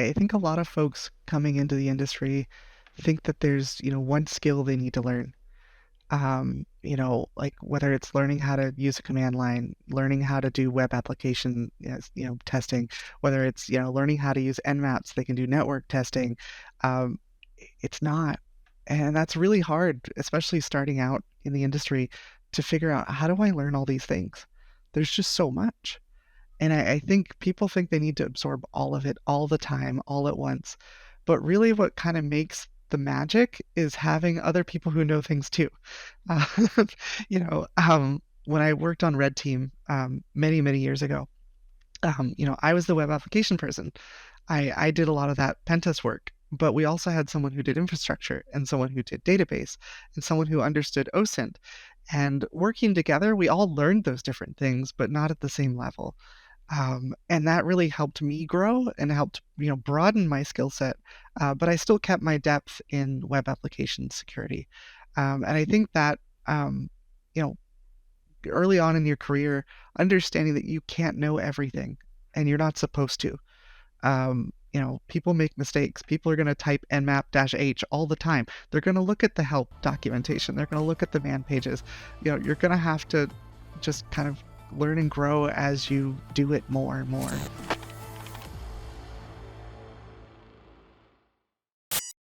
I think a lot of folks coming into the industry think that there's, one skill they need to learn. Like whether it's learning how to use a command line, learning how to do web application, testing, whether it's, learning how to use Nmaps, they can do network testing. Um, it's not. And that's really hard, especially starting out in the industry, to figure out how do I learn all these things? There's just so much. And I think people think they need to absorb all of it all the time, all at once. But really, what kind of makes the magic is having other people who know things too. Uh, when I worked on Red Team many, many years ago, I was the web application person. I did a lot of that pen test work, but we also had someone who did infrastructure and someone who did database and someone who understood OSINT. And working together, we all learned those different things, but not at the same level. And that really helped me grow and helped, broaden my skill set. But I still kept my depth in web application security. And I think that, you know, early on in your career, understanding that you can't know everything and you're not supposed to. People make mistakes. People are going to type nmap-h all the time. They're going to look at the help documentation. They're going to look at the man pages. You're going to have to just kind of learn and grow as you do it more and more.